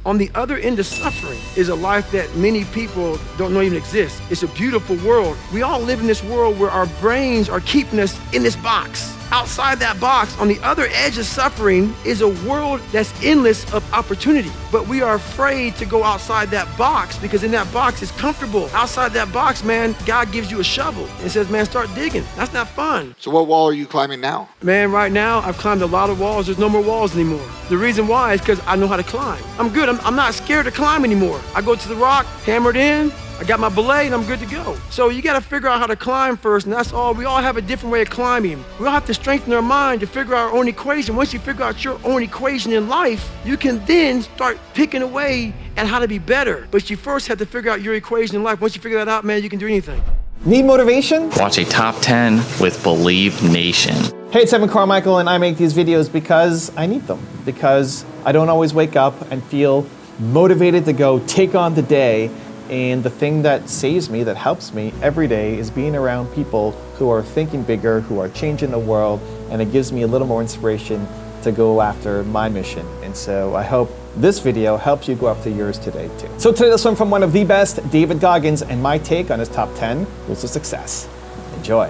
On the other end of suffering is a life that many people don't know even exists. It's a beautiful world. We all live in this world where our brains are keeping us in this box. Outside that box, on the other edge of suffering, is a world that's endless of opportunity. But we are afraid to go outside that box because in that box it's comfortable. Outside that box, man, God gives you a shovel and says, man, start digging. That's not fun. So what wall are you climbing now? Man, right now, I've climbed a lot of walls. There's no more walls anymore. The reason why is because I know how to climb. I'm good. I'm not scared to climb anymore. I go to the rock, hammer it in, I got my belay and I'm good to go. So you gotta figure out how to climb first, and that's all. We all have a different way of climbing. We all have to strengthen our mind to figure out our own equation. Once you figure out your own equation in life, you can then start picking away at how to be better. But you first have to figure out your equation in life. Once you figure that out, man, you can do anything. Need motivation? Watch a top 10 with Believe Nation. Hey, it's Evan Carmichael, and I make these videos because I need them. Because I don't always wake up and feel motivated to go take on the day. And the thing that saves me, that helps me every day, is being around people who are thinking bigger, who are changing the world, and it gives me a little more inspiration to go after my mission. And so I hope this video helps you go after yours today too. So today, this one from one of the best, David Goggins, and my take on his top 10 rules of success. Enjoy.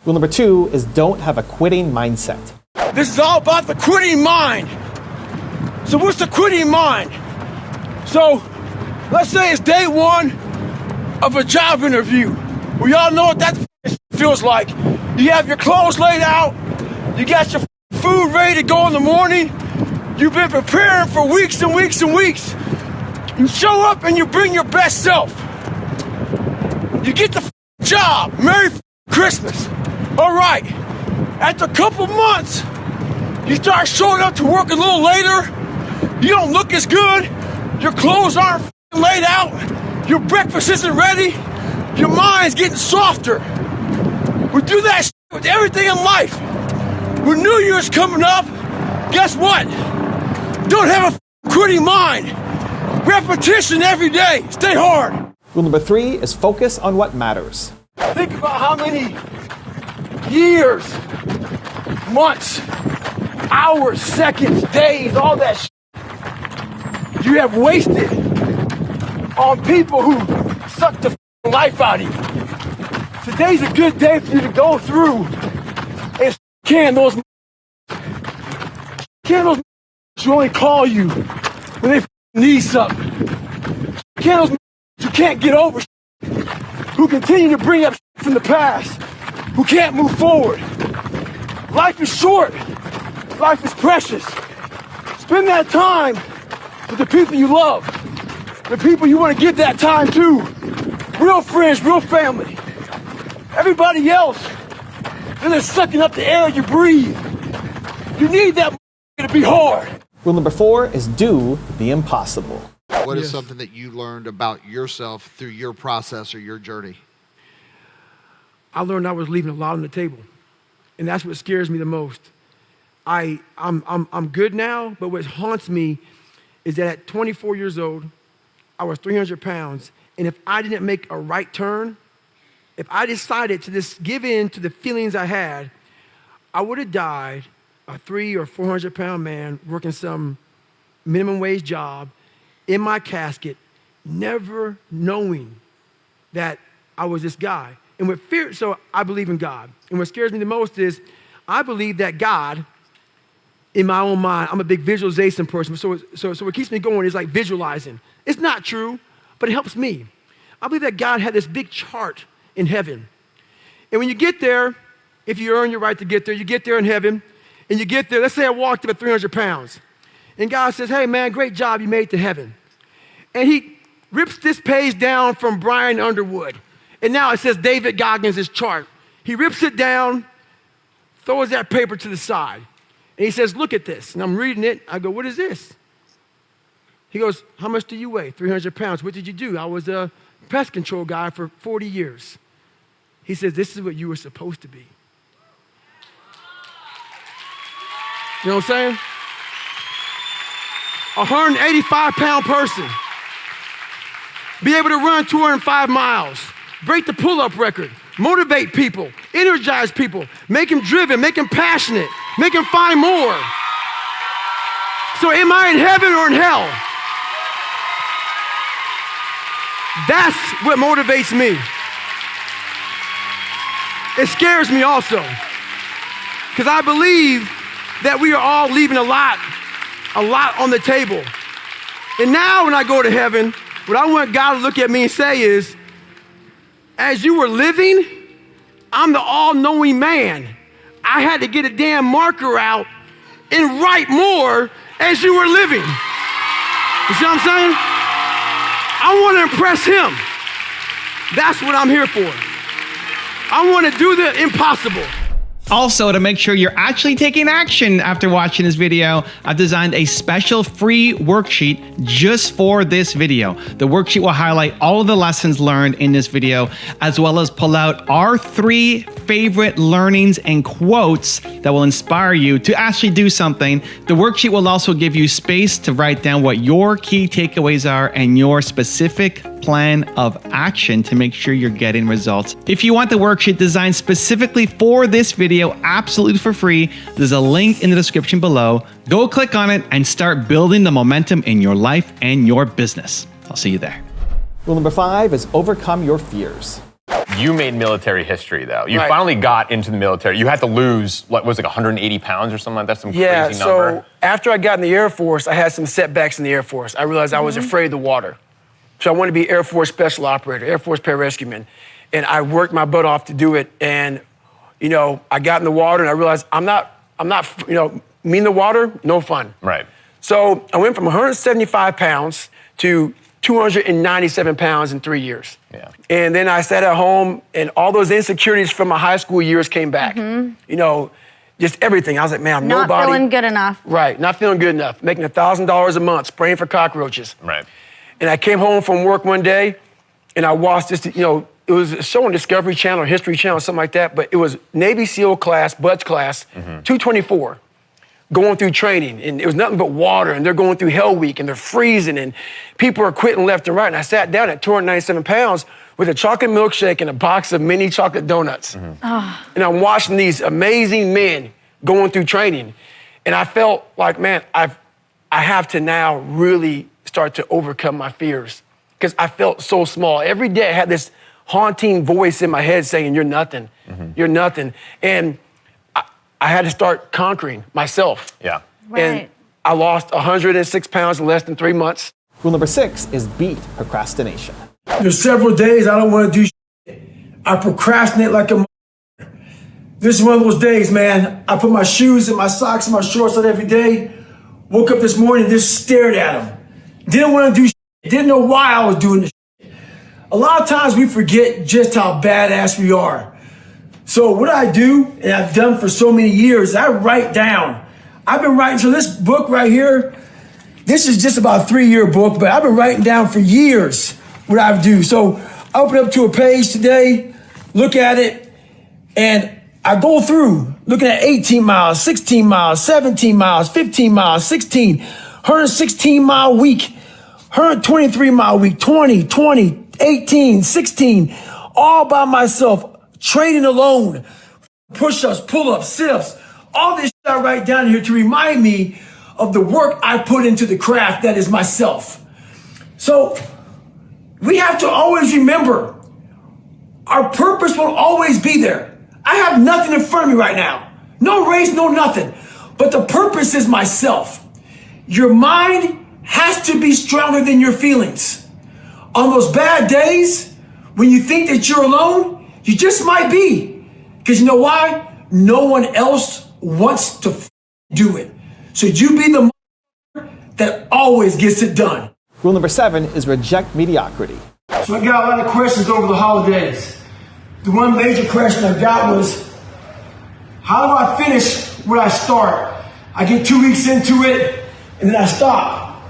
Rule number 2 is don't have a quitting mindset. This is all about the quitting mind. So what's the quitting mind? So, let's say it's day 1 of a job interview. We all know what that feels like. You have your clothes laid out, you got your food ready to go in the morning, you've been preparing for weeks and weeks and weeks. You show up and you bring your best self. You get the job. Merry Christmas. All right. After a couple months, you start showing up to work a little later. You don't look as good. Your clothes aren't laid out. Your breakfast isn't ready. Your mind's getting softer. We do that with everything in life. When New Year's coming up, guess what? Don't have a quitting mind. Repetition every day. Stay hard. Rule number 3 is focus on what matters. Think about how many years, months, hours, seconds, days, all that shit you have wasted on people who suck the life out of you. Today's a good day for you to go through and can those who only call you when they need something. Can those who can't get over who continue to bring up from the past, who can't move forward. Life is short. Life is precious. Spend that time with the people you love, the people you want to give that time to. Real friends, real family. Everybody else, they're just sucking up the air you breathe. You need that to be hard. Rule number 4 is do the impossible. What is something that you learned about yourself through your process or your journey? I learned I was leaving a lot on the table, and that's what scares me the most. I'm good now, but what haunts me is that at 24 years old, I was 300 pounds, and if I didn't make a right turn, if I decided to just give in to the feelings I had, I would have died a 300 or 400 pound man working some minimum wage job in my casket, never knowing that I was this guy. And what fear, so I believe in God. And what scares me the most is I believe that God, in my own mind, I'm a big visualization person. So what keeps me going is like visualizing. It's not true, but it helps me. I believe that God had this big chart in heaven. And when you get there, if you earn your right to get there, you get there in heaven, and you get there, let's say I walked up at 300 pounds. And God says, hey man, great job, you made it to heaven. And he rips this page down from Brian Underwood. And now it says David Goggins' chart. He rips it down, throws that paper to the side. And he says, look at this. And I'm reading it. I go, what is this? He goes, how much do you weigh? 300 pounds. What did you do? I was a pest control guy for 40 years. He says, this is what you were supposed to be. You know what I'm saying? A 185-pound person. Be able to run 205 miles. Break the pull-up record. Motivate people. Energize people. Make them driven. Make them passionate. Make them find more. So am I in heaven or in hell? That's what motivates me. It scares me also, because I believe that we are all leaving a lot on the table. And now when I go to heaven, what I want God to look at me and say is, as you were living, I'm the all-knowing man. I had to get a damn marker out and write more as you were living. You see what I'm saying? I want to impress him. That's what I'm here for. I want to do the impossible. Also, to make sure you're actually taking action after watching this video, I've designed a special free worksheet just for this video. The worksheet will highlight all of the lessons learned in this video, as well as pull out our 3 favorite learnings and quotes that will inspire you to actually do something. The worksheet will also give you space to write down what your key takeaways are and your specific plan of action to make sure you're getting results. If you want the worksheet designed specifically for this video, absolutely for free, there's a link in the description below. Go click on it and start building the momentum in your life and your business. I'll see you there. Rule number 5 is overcome your fears. You made military history, though. You Right. finally got into the military. You had to lose, what was it, 180 pounds or something like that? Some crazy number. So after I got in the Air Force, I had some setbacks in the Air Force. I realized I was afraid of the water. So I wanted to be Air Force Special Operator, Air Force Pararescueman. And I worked my butt off to do it. And, you know, I got in the water and I realized I'm not, you know, me in the water, no fun. Right. So I went from 175 pounds to 297 pounds in 3 years. Yeah. And then I sat at home and all those insecurities from my high school years came back. You know, just everything. I was like, man, I'm Not nobody. feeling good enough. Right, not feeling good enough. Making $1,000 a month, spraying for cockroaches. Right. And I came home from work one day and I watched this, you know, it was a show on Discovery Channel or History Channel, something like that, but it was Navy SEAL class, Bud's class, 224, going through training. And it was nothing but water and they're going through Hell Week and they're freezing and people are quitting left and right. And I sat down at 297 pounds with a chocolate milkshake and a box of mini chocolate donuts. And I'm watching these amazing men going through training. And I felt like, man, I have to now really start to overcome my fears because I felt so small. Every day I had this haunting voice in my head saying, you're nothing, you're nothing. And I had to start conquering myself. Yeah. Right. And I lost 106 pounds in less than 3 months. Rule number 6 is beat procrastination. There's several days I don't want to do shit. I procrastinate like a This is one of those days, man. I put my shoes and my socks and my shorts on every day. Woke up this morning and just stared at them. Didn't want to do shit. Didn't know why I was doing this shit. A lot of times we forget just how badass we are. So what I do, and I've done for so many years, I write down. I've been writing, so this book right here, this is just about a 3-year book, but I've been writing down for years what I do. So I open up to a page today, look at it, and I go through looking at 18 miles, 16 miles, 17 miles, 15 miles, 16, 116 mile week, 123 mile week, 20, 18, 16, all by myself, training alone, push-ups, pull-ups, sit-ups, all this shit I write down here to remind me of the work I put into the craft that is myself. So we have to always remember our purpose will always be there. I have nothing in front of me right now. No race, no nothing. But the purpose is myself. Your mind has to be stronger than your feelings. On those bad days, when you think that you're alone, you just might be. Because you know why? No one else wants to do it. So you be the that always gets it done. Rule number 7 is reject mediocrity. So I got a lot of questions over the holidays. The one major question I got was, how do I finish where I start? I get 2 weeks into it, and then I stop.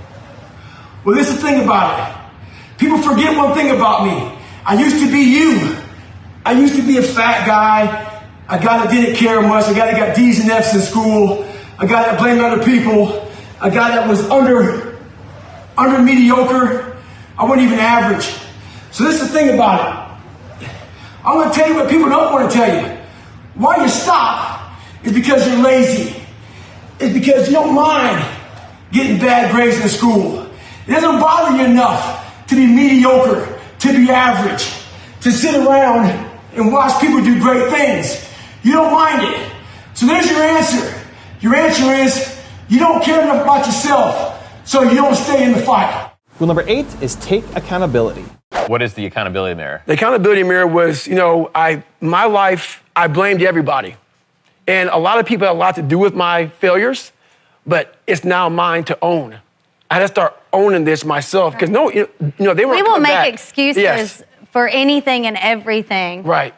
Well, this is the thing about it. People forget one thing about me. I used to be you. I used to be a fat guy, a guy that didn't care much, a guy that got D's and F's in school, a guy that blamed other people, a guy that was under mediocre. I wasn't even average. So this is the thing about it. I'm going to tell you what people don't want to tell you. Why you stop is because you're lazy. It's because you don't mind getting bad grades in school. It doesn't bother you enough to be mediocre, to be average, to sit around and watch people do great things. You don't mind it. So there's your answer. Your answer is you don't care enough about yourself, so you don't stay in the fight. Rule number 8 is take accountability. What is the accountability mirror? The accountability mirror was, my life, I blamed everybody. And a lot of people had a lot to do with my failures, but it's now mine to own. I had to start owning this myself because they weren't. We will make back. excuses Yes. for anything and everything. Right.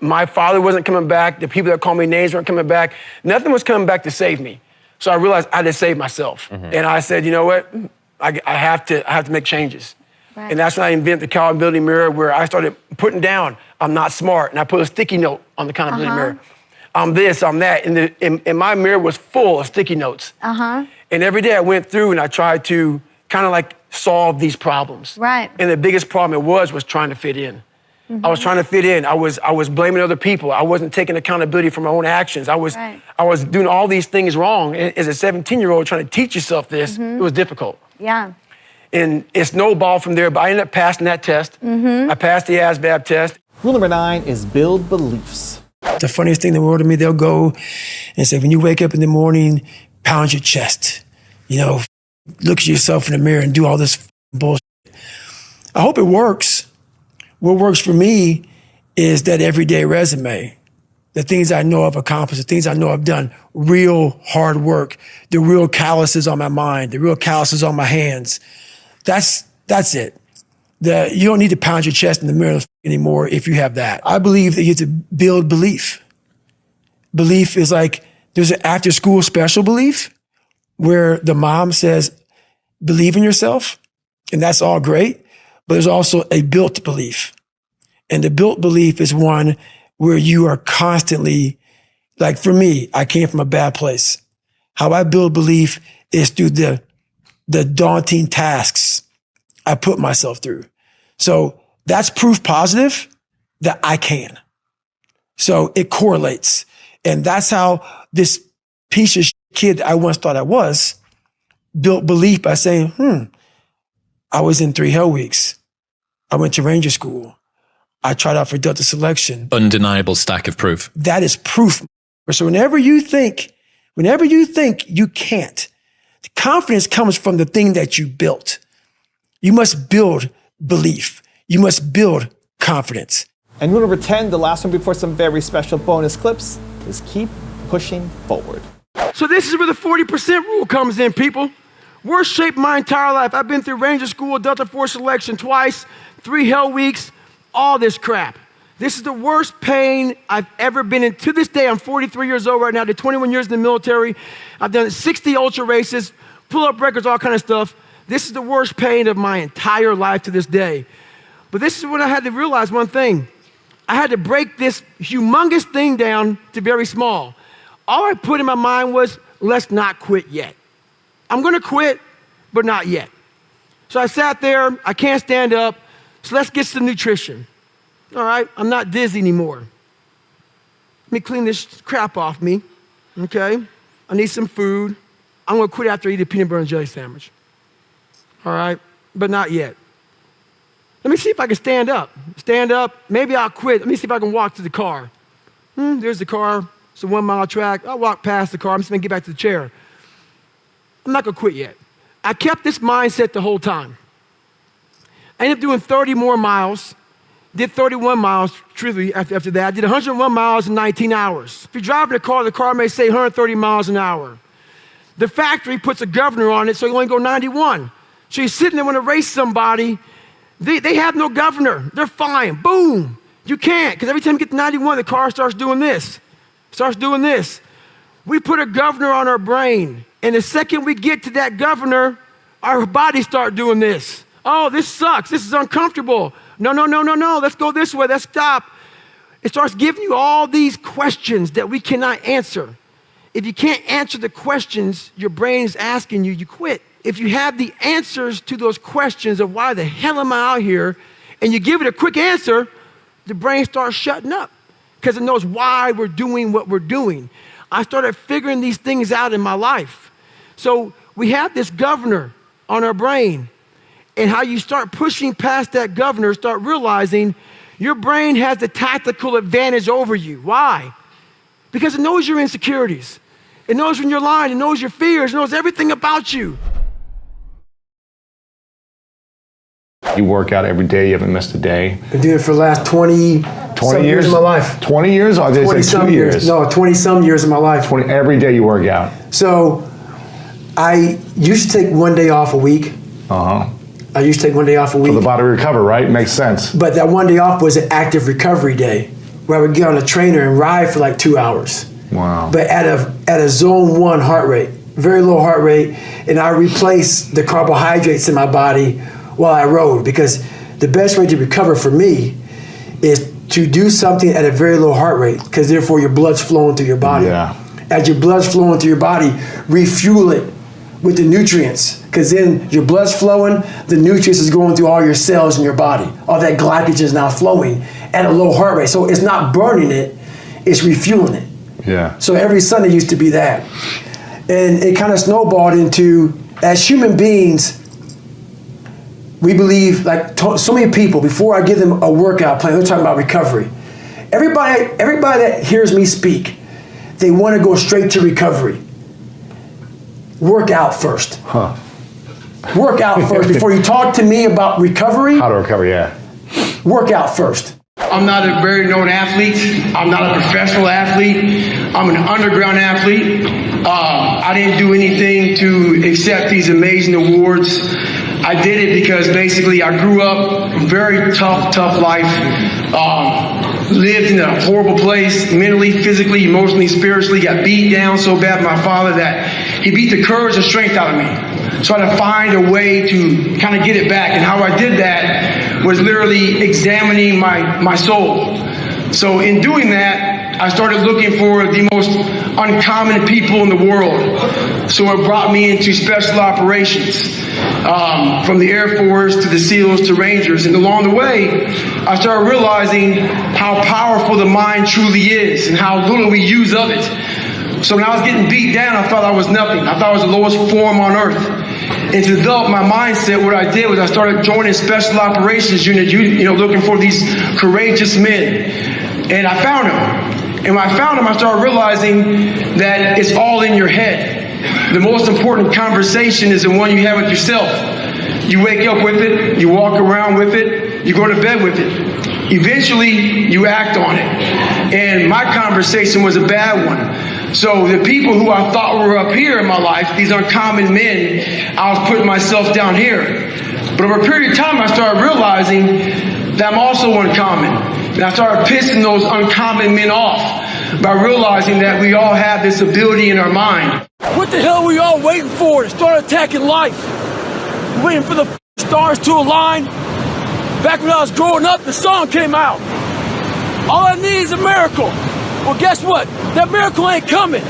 My father wasn't coming back. The people that called me names weren't coming back. Nothing was coming back to save me. So I realized I had to save myself. Mm-hmm. And I said, you know what? I have to make changes. Right. And that's when I invented the accountability mirror, where I started putting down, I'm not smart. And I put a sticky note on the accountability mirror. I'm this, I'm that. And my mirror was full of sticky notes. And every day I went through and I tried to kind of like solve these problems. Right. And the biggest problem it was trying to fit in. I was trying to fit in. I was blaming other people. I wasn't taking accountability for my own actions. I was doing all these things wrong. And as a 17-year-old trying to teach yourself this, it was difficult. Yeah. And it snowballed from there, but I ended up passing that test. I passed the ASVAB test. Rule number 9 is build beliefs. The funniest thing in the world to me, they'll go and say, when you wake up in the morning, pound your chest. Look at yourself in the mirror and do all this bullshit. I hope it works. What works for me is that everyday resume. The things I know I've accomplished, the things I know I've done, real hard work, the real calluses on my mind, the real calluses on my hands. That's it. You don't need to pound your chest in the mirror anymore if you have that. I believe that you have to build belief. Belief is like, there's an after school special belief where the mom says, believe in yourself, and that's all great, but there's also a built belief. And the built belief is one where you are constantly, like for me, I came from a bad place. How I build belief is through the daunting tasks I put myself through. So that's proof positive that I can. So it correlates. And that's how this piece of kid I once thought I was built belief by saying, I was in 3 Hell Weeks. I went to Ranger School. I tried out for Delta Selection. Undeniable stack of proof. That is proof. So whenever you think you can't, the confidence comes from the thing that you built. You must build belief. You must build confidence. And rule number 10, the last one before some very special bonus clips, is keep pushing forward. So this is where the 40% rule comes in, people. Worst shape my entire life. I've been through Ranger School, Delta Force Selection twice, 3 Hell Weeks, all this crap. This is the worst pain I've ever been in. To this day, I'm 43 years old right now. I did 21 years in the military. I've done 60 ultra races, pull-up records, all kind of stuff. This is the worst pain of my entire life to this day. But this is when I had to realize one thing. I had to break this humongous thing down to very small. All I put in my mind was, let's not quit yet. I'm gonna quit, but not yet. So I sat there, I can't stand up, so let's get some nutrition. All right, I'm not dizzy anymore. Let me clean this crap off me, okay? I need some food. I'm gonna quit after I eat a peanut butter and jelly sandwich. All right, but not yet. Let me see if I can stand up. Stand up, maybe I'll quit. Let me see if I can walk to the car. There's the car, it's a 1 mile track. I'll walk past the car, I'm just gonna get back to the chair. I'm not gonna quit yet. I kept this mindset the whole time. I ended up doing 30 more miles, did 31 miles, truthfully, after that. I did 101 miles in 19 hours. If you're driving a car, the car may say 130 miles an hour. The factory puts a governor on it, so you only go 91. So you're sitting there when to race somebody, they have no governor. They're fine. Boom. You can't, because every time you get to 91, the car starts doing this. We put a governor on our brain, and the second we get to that governor, our bodies start doing this. Oh, this sucks. This is uncomfortable. No. Let's go this way. Let's stop. It starts giving you all these questions that we cannot answer. If you can't answer the questions your brain is asking you, you quit. If you have the answers to those questions of why the hell am I out here, and you give it a quick answer, the brain starts shutting up because it knows why we're doing what we're doing. I started figuring these things out in my life. So we have this governor on our brain, and how you start pushing past that governor, start realizing your brain has the tactical advantage over you. Why? Because it knows your insecurities. It knows when you're lying. It knows your fears. It knows everything about you. You work out every day. You haven't missed a day. Been doing it for the last 20 years of my life. 20 years? Oh, I did 20 say some 2 years. years. No, 20 some years of my life. 20, every day you work out. So I used to take one day off a week. Uh-huh. I used to take one day off a week. For the body to recover, right? Makes sense. But that one day off was an active recovery day where I would get on a trainer and ride for like 2 hours. Wow. But at a zone 1 heart rate, very low heart rate, and I replaced the carbohydrates in my body while I rode, because the best way to recover for me is to do something at a very low heart rate, because therefore your blood's flowing through your body. Yeah. As your blood's flowing through your body, refuel it with the nutrients, because then your blood's flowing, the nutrients is going through all your cells in your body. All that glycogen is now flowing at a low heart rate. So it's not burning it, it's refueling it. Yeah. So every Sunday used to be that. And it kind of snowballed into, as human beings, we believe, like so many people, before I give them a workout plan, they're talking about recovery. Everybody that hears me speak, they want to go straight to recovery. Work out first. Huh. Work out first. Before you talk to me about recovery, How to recover, yeah. work out first. I'm not a very known athlete. I'm not a professional athlete. I'm an underground athlete. I didn't do anything to accept these amazing awards. I did it because basically I grew up a very tough life. Lived in a horrible place, mentally, physically, emotionally, spiritually. Got beat down so bad by my father that he beat the courage and strength out of me. So I had to find a way to kind of get it back. And how I did that was literally examining my soul. So in doing that, I started looking for the most uncommon people in the world. So it brought me into special operations, from the Air Force to the SEALs to Rangers. And along the way, I started realizing how powerful the mind truly is and how little we use of it. So when I was getting beat down, I thought I was nothing. I thought I was the lowest form on earth. And to develop my mindset, what I did was I started joining special operations unit, looking for these courageous men. And I found them. And when I found them, I started realizing that it's all in your head. The most important conversation is the one you have with yourself. You wake up with it, you walk around with it, you go to bed with it. Eventually, you act on it. And my conversation was a bad one. So the people who I thought were up here in my life, these uncommon men, I was putting myself down here. But over a period of time, I started realizing that I'm also uncommon. And I started pissing those uncommon men off by realizing that we all have this ability in our mind. What the hell are we all waiting for to start attacking life? Waiting for the stars to align? Back when I was growing up, the song came out. All I need is a miracle. Well, guess what? That miracle ain't coming.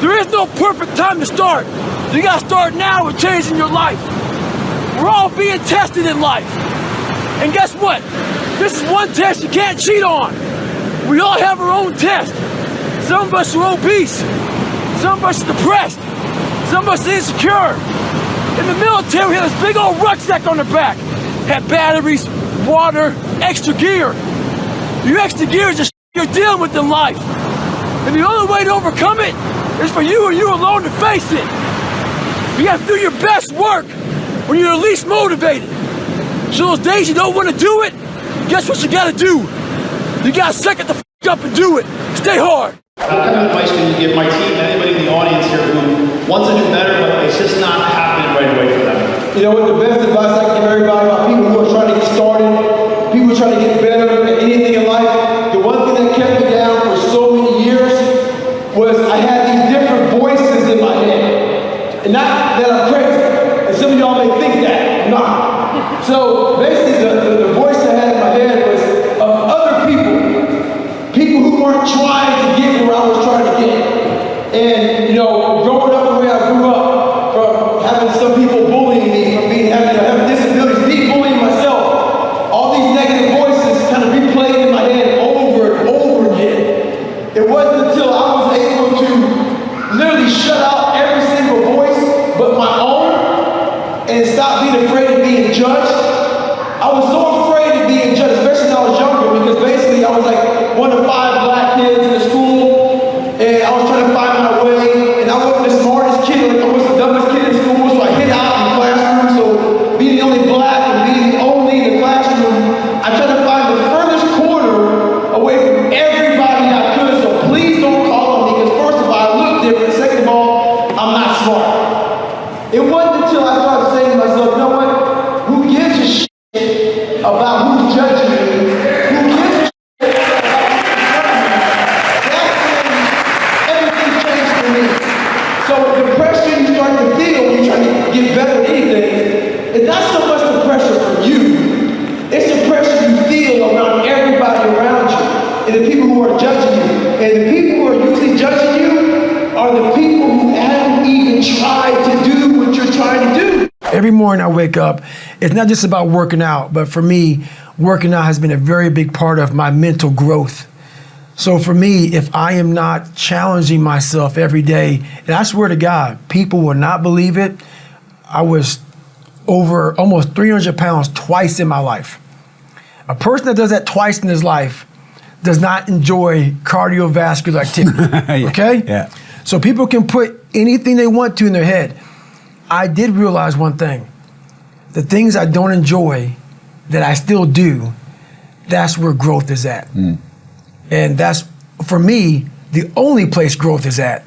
There is no perfect time to start. You gotta start now with changing your life. We're all being tested in life. And guess what? This is one test you can't cheat on. We all have our own test. Some of us are obese. Some of us are depressed. Some of us are insecure. In the military, we had this big old rucksack on the back. Had batteries, water, extra gear. Your extra gear is just you're dealing with in life. And the only way to overcome it is for you and you alone to face it. You have to do your best work when you're least motivated. So those days you don't want to do it, guess what you gotta do? You gotta suck it the f up and do it. Stay hard. What kind of advice can you give my team, anybody in the audience here who wants to do better, but it's just not happening right away for them? You know what, the best advice I can give everybody about people who are trying to get started, people who are trying to get better at anything in life, the one thing that kept me down for so many years was I had these different voices in my head. And not that I'm crazy, and some of y'all may think that, I'm not. So basically the voice I had in my head was of other people who weren't trying to get where I was trying to get. And growing up the way I grew up, from having some people bullying me, from having disabilities, me bullying myself, all these negative voices kind of replayed in my head over and over again. It wasn't until I was able to literally shut out every single voice and stop being afraid of being judged. I was so afraid of being judged, especially when I was younger, because basically I was like one of 5 black kids in the school, and I was trying to find my way, and I wasn't the smartest kid, I was the dumbest kid in school, so I hid out in the classroom. So being the only black and being the only in the classroom, I tried to find the furthest corner away from everybody I could. So please don't call on me, because first of all, I look different. Second of all, I'm not smart. It wasn't until I started saying to myself, you know what? Who gives a shit about who's judging me? Who gives a shit about who's judging me? That's when everything changed for me. So the pressure you start to feel when you're trying to get better at anything, it's not so much the pressure from you. It's the pressure you feel around everybody around you and the people who are judging you. And the people who are usually judging you are the people who haven't even tried to do what you're trying to do. Every morning I wake up, it's not just about working out, but for me, working out has been a very big part of my mental growth. So for me, if I am not challenging myself every day, and I swear to God, people will not believe it, I was over almost 300 pounds twice in my life. A person that does that twice in his life does not enjoy cardiovascular activity, okay? Yeah. So people can put anything they want to in their head. I did realize one thing. The things I don't enjoy that I still do, that's where growth is at. And that's, for me, the only place growth is at,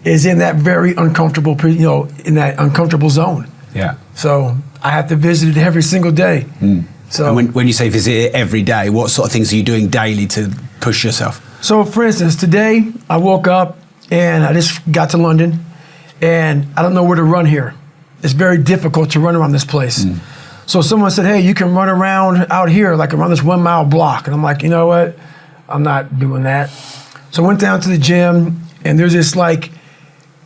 is in that very uncomfortable, in that uncomfortable zone. Yeah. So I have to visit it every single day. So And when you say visit it every day, what sort of things are you doing daily to push yourself? So for instance, today I woke up and I just got to London and I don't know where to run here. It's very difficult to run around this place. So someone said, hey, you can run around out here, like around this 1 mile block. And I'm like, you know what? I'm not doing that. So I went down to the gym and there's this like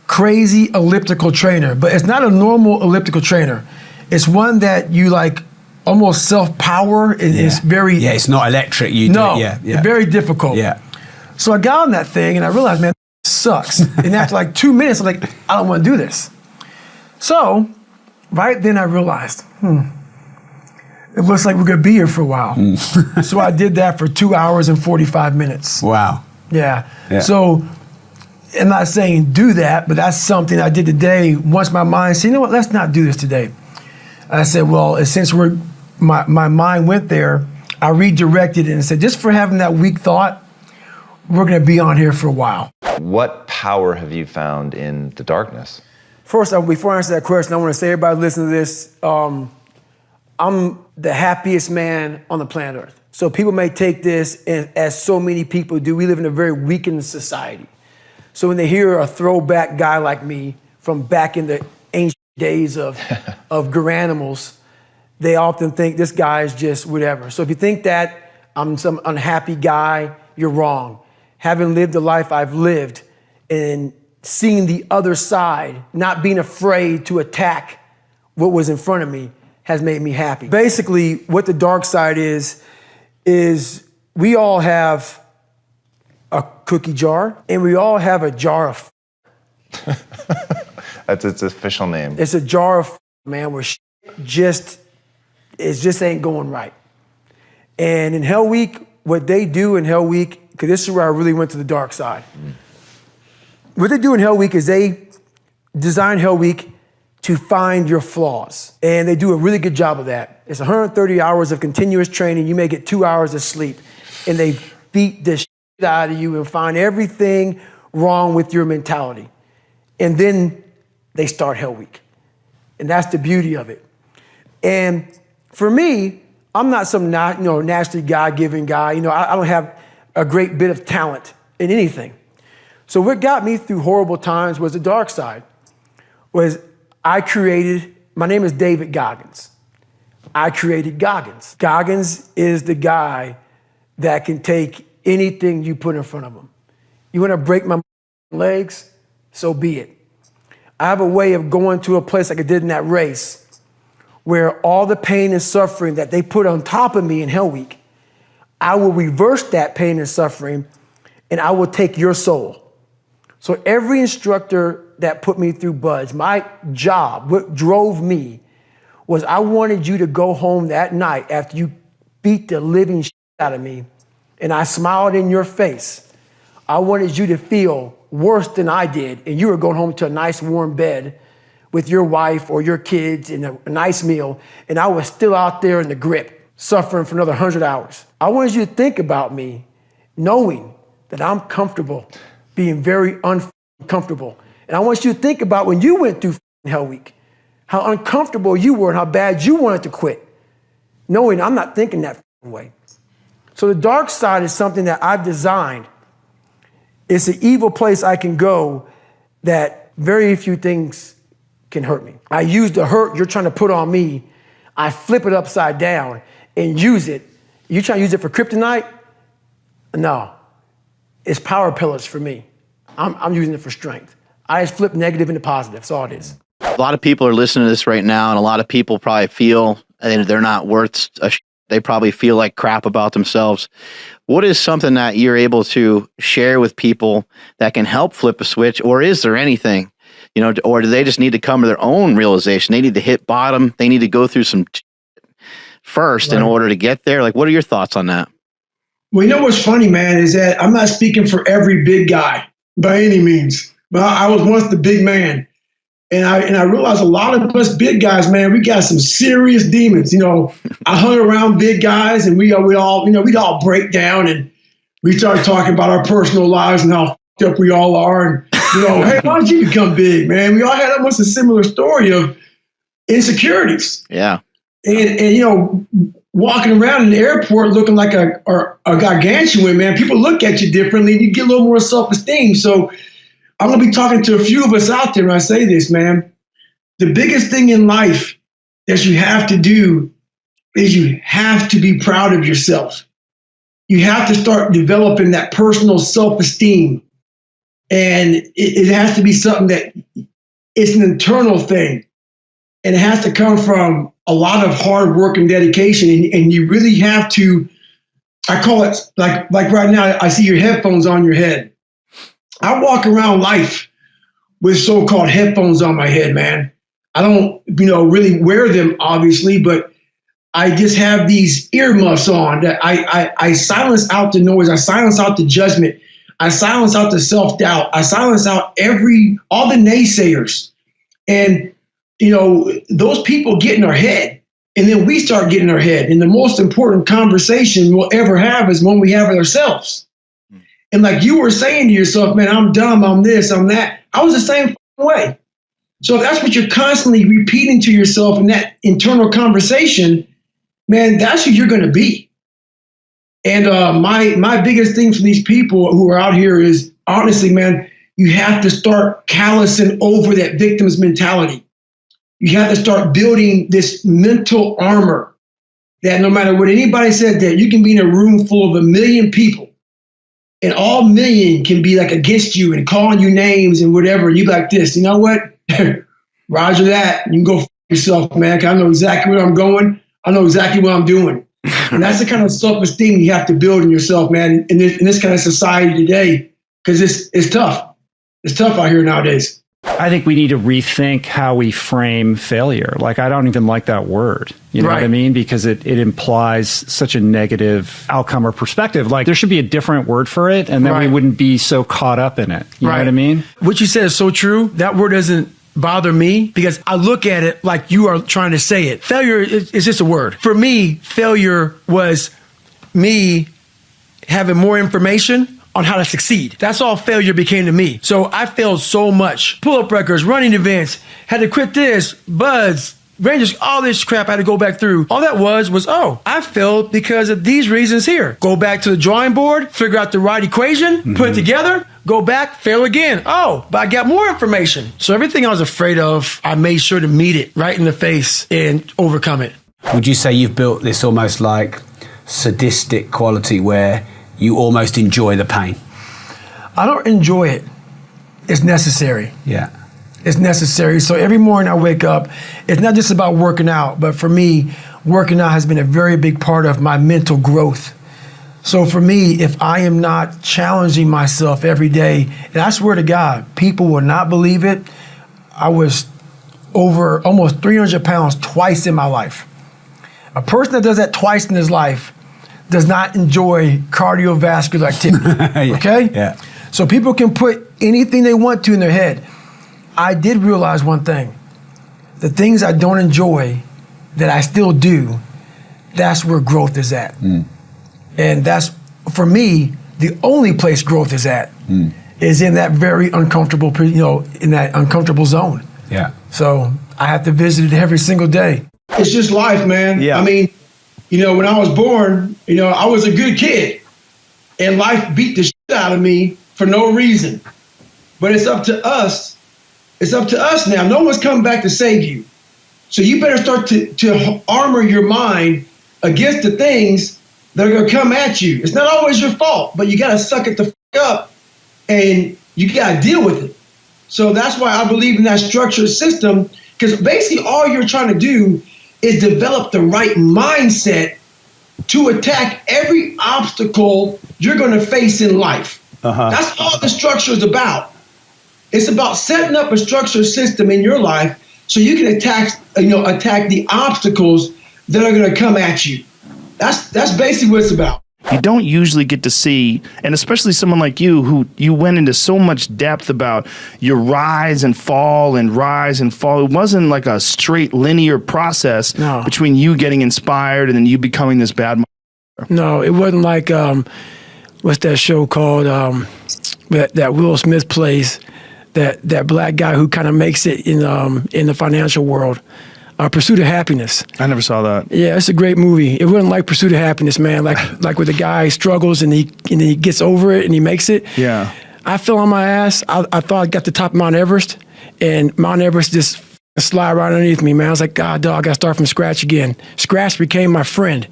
crazy elliptical trainer, but it's not a normal elliptical trainer. It's one that you like almost self-power. It's very... Yeah, it's not electric. You no, do it. Yeah. very difficult. Yeah. So I got on that thing and I realized, man, this sucks. And after like 2 minutes, I'm like, I don't want to do this. So right then I realized, it looks like we're going to be here for a while. So I did that for 2 hours and 45 minutes. Wow. Yeah. Yeah. So I'm not saying do that, but that's something I did today. Once my mind said, you know what, let's not do this today. I said, well, since my mind went there, I redirected it and said, just for having that weak thought, we're going to be on here for a while. What power have you found in the darkness? First, before I answer that question, I want to say, everybody listen to this. I'm the happiest man on the planet Earth. So people may take this as so many people do. We live in a very weakened society. So when they hear a throwback guy like me from back in the ancient days of Garanimals, they often think this guy is just whatever. So if you think that I'm some unhappy guy, you're wrong. Having lived the life I've lived and seeing the other side, not being afraid to attack what was in front of me, has made me happy. Basically, what the dark side is we all have a cookie jar and we all have a jar of That's its official name. It's a jar of man, where it just ain't going right. And in Hell Week, what they do in Hell Week, because this is where I really went to the dark side. What they do in Hell Week is they design Hell Week to find your flaws. And they do a really good job of that. It's 130 hours of continuous training. You may get 2 hours of sleep. And they beat the shit out of you and find everything wrong with your mentality. And then they start Hell Week. And that's the beauty of it. And for me, I'm not some naturally God-given guy. I don't have a great bit of talent in anything. So what got me through horrible times was the dark side. My name is David Goggins. I created Goggins. Goggins is the guy that can take anything you put in front of him. You want to break my legs? So be it. I have a way of going to a place like I did in that race where all the pain and suffering that they put on top of me in Hell Week, I will reverse that pain and suffering and I will take your soul. So every instructor that put me through BUD/S, my job, what drove me was I wanted you to go home that night after you beat the living shit out of me and I smiled in your face. I wanted you to feel worse than I did, and you were going home to a nice warm bed with your wife or your kids and a nice meal, and I was still out there in the grip, suffering for another 100 hours. I wanted you to think about me knowing that I'm comfortable being very uncomfortable. And I want you to think about when you went through Hell Week, how uncomfortable you were and how bad you wanted to quit, knowing I'm not thinking that way. So the dark side is something that I've designed. It's an evil place I can go that very few things can hurt me. I use the hurt you're trying to put on me, I flip it upside down and use it. You trying to use it for kryptonite? No, it's power pillars for me. I'm using it for strength. I just flip negative into positive, that's all it is. A lot of people are listening to this right now, and a lot of people probably feel they're not worth a shit. They probably feel like crap about themselves. What is something that you're able to share with people that can help flip a switch, or is there anything, or do they just need to come to their own realization? They need to hit bottom. They need to go through some first in order to get there. Like, what are your thoughts on that? Well, what's funny, man, is that I'm not speaking for every big guy by any means, but I was once the big man. And I realized a lot of us big guys, man, we got some serious demons. I hung around big guys, and we'd all break down, and we started talking about our personal lives and how fucked up we all are. And hey, why did you become big, man? We all had almost a similar story of insecurities. Yeah. And walking around in the airport looking like a gargantuan, man, people look at you differently, and you get a little more self-esteem. So I'm going to be talking to a few of us out there when I say this, man. The biggest thing in life that you have to do is you have to be proud of yourself. You have to start developing that personal self-esteem. And it has to be something that it's an internal thing. And it has to come from a lot of hard work and dedication. And you really have to, I call it like right now, I see your headphones on your head. I walk around life with so-called headphones on my head, man. I don't, really wear them, obviously, but I just have these earmuffs on that I silence out the noise. I silence out the judgment. I silence out the self-doubt. I silence out all the naysayers. And, those people get in our head, and then we start getting in our head. And the most important conversation we'll ever have is one we have with ourselves. And like you were saying to yourself, man, I'm dumb, I'm this, I'm that. I was the same way. So if that's what you're constantly repeating to yourself in that internal conversation, man, that's who you're going to be. And my biggest thing for these people who are out here is, honestly, man, you have to start callousing over that victim's mentality. You have to start building this mental armor that no matter what anybody said, that you can be in a room full of 1 million people, and all million can be like against you and calling you names and whatever. And you be like this, you know what? Roger that. You can go f yourself, man. 'Cause I know exactly where I'm going. I know exactly what I'm doing. And that's the kind of self-esteem you have to build in yourself, man, in this kind of society today. Because it's tough. It's tough out here nowadays. I think we need to rethink how we frame failure. Like, I don't even like that word. You know what I mean? Because it implies such a negative outcome or perspective. Like, there should be a different word for it, and then we wouldn't be so caught up in it. You know what I mean? What you said is so true. That word doesn't bother me because I look at it like you are trying to say it. Failure is just a word. For me, failure was me having more information on how to succeed. That's all failure became to me. So I failed so much. Pull-up records, running events, had to quit this, buds, Rangers, all this crap I had to go back through. All that was, I failed because of these reasons here. Go back to the drawing board, figure out the right equation, put it together, go back, fail again. Oh, but I got more information. So everything I was afraid of, I made sure to meet it right in the face and overcome it. Would you say you've built this almost like sadistic quality where you almost enjoy the pain? I don't enjoy it. It's necessary. Yeah. It's necessary. So every morning I wake up, it's not just about working out, but for me, working out has been a very big part of my mental growth. So for me, if I am not challenging myself every day, and I swear to God, people will not believe it, I was over almost 300 pounds twice in my life. A person that does that twice in his life does not enjoy cardiovascular activity, okay? Yeah. So people can put anything they want to in their head. I did realize one thing. The things I don't enjoy that I still do, that's where growth is at. And that's, for me, the only place growth is at, is in that very uncomfortable, in that uncomfortable zone. Yeah. So I have to visit it every single day. It's just life, man. Yeah. I mean, when I was born, I was a good kid, and life beat the shit out of me for no reason. But it's up to us. It's up to us now. No one's coming back to save you. So you better start to armor your mind against the things that are going to come at you. It's not always your fault, but you got to suck it the fuck up, and you got to deal with it. So that's why I believe in that structured system, because basically all you're trying to do is develop the right mindset to attack every obstacle you're going to face in life. That's all the structure is about. It's about setting up a structured system in your life so you can attack the obstacles that are going to come at you. That's basically what it's about. You don't usually get to see, and especially someone like you, who you went into so much depth about your rise and fall and rise and fall. It wasn't like a straight linear process between you getting inspired and then you becoming this bad. No, it wasn't like, what's that show called, that Will Smith plays, that black guy who kind of makes it in the financial world. Pursuit of Happiness. I never saw that. Yeah, it's a great movie. It wasn't like Pursuit of Happiness, man. Like where the guy struggles and he gets over it and he makes it. Yeah. I fell on my ass. I thought I got to the top of Mount Everest, and Mount Everest just slide right underneath me, man. I was like, God, dog, I got to start from scratch again. Scratch became my friend,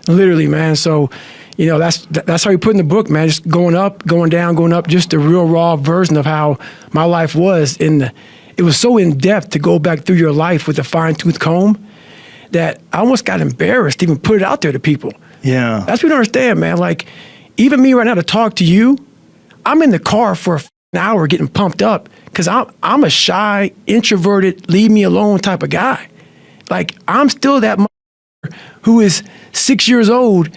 literally, man. So, that's how you put in the book, man. Just going up, going down, going up. Just the real raw version of how my life was It was so in-depth to go back through your life with a fine-tooth comb that I almost got embarrassed to even put it out there to people. Yeah. That's what you understand, man. Like, even me right now to talk to you, I'm in the car for an hour getting pumped up because I'm a shy, introverted, leave me alone type of guy. Like, I'm still that who is 6 years old,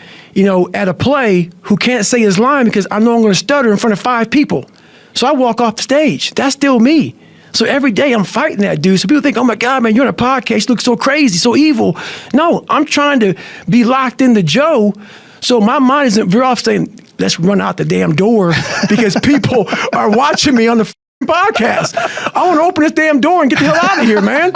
at a play who can't say his line because I know I'm going to stutter in front of 5 people. So I walk off the stage. That's still me. So every day I'm fighting that dude. So people think, oh my God, man, you're on a podcast, you look so crazy, so evil. No, I'm trying to be locked into Joe. So my mind isn't very often saying, let's run out the damn door because people are watching me on the podcast. I want to open this damn door and get the hell out of here, man.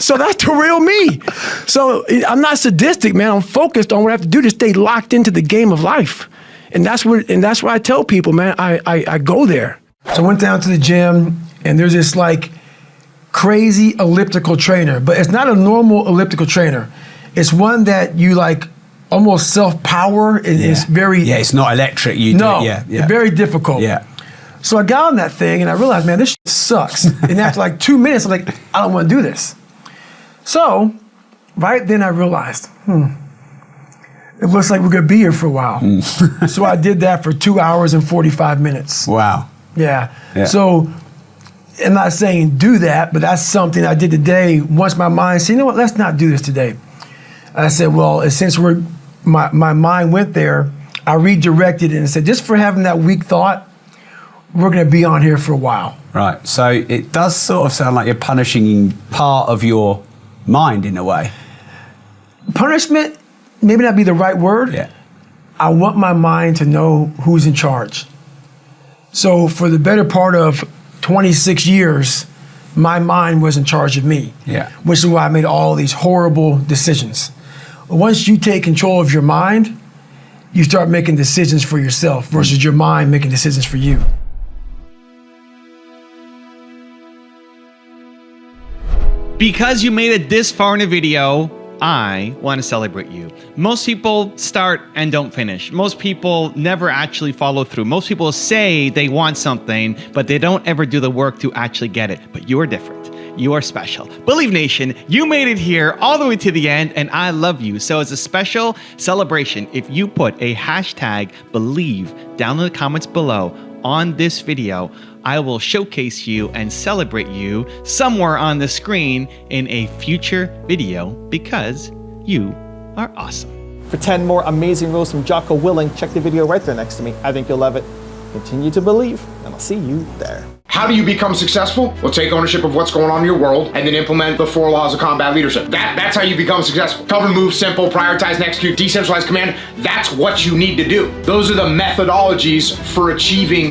So that's the real me. So I'm not sadistic, man. I'm focused on what I have to do to stay locked into the game of life. And that's why I tell people, man, I go there. So I went down to the gym, and there's this like crazy elliptical trainer, but it's not a normal elliptical trainer. It's one that you like almost self-power. It's very... Yeah, it's not electric. It's very difficult. Yeah. So I got on that thing, and I realized, man, this shit sucks. And after like 2 minutes, I'm like, I don't want to do this. So right then I realized, it looks like we're going to be here for a while. So I did that for 2 hours and 45 minutes. Wow. Yeah. So I'm not saying do that, but that's something I did today. Once my mind said, you know what, let's not do this today. I said, well, since my mind went there, I redirected it and said, just for having that weak thought, we're going to be on here for a while. Right. So it does sort of sound like you're punishing part of your mind in a way. Punishment, maybe not be the right word. Yeah. I want my mind to know who's in charge. So for the better part of 26 years, my mind was in charge of me. Yeah. Which is why I made all these horrible decisions. Once you take control of your mind, you start making decisions for yourself versus your mind making decisions for you. Because you made it this far in a video, I want to celebrate you. Most people start and don't finish. Most people never actually follow through. Most people say they want something, but they don't ever do the work to actually get it. But you are different. You are special. Believe Nation, you made it here all the way to the end, and I love you. So as a special celebration, if you put a hashtag Believe down in the comments below, on this video, I will showcase you and celebrate you somewhere on the screen in a future video because you are awesome. For 10 more amazing rules from Jocko Willing, check the video right there next to me. I think you'll love it. Continue to believe, and I'll see you there. How do you become successful? Well, take ownership of what's going on in your world and then implement the 4 laws of combat leadership. That's how you become successful. Cover, move, simple, prioritize and execute, decentralized command. That's what you need to do. Those are the methodologies for achieving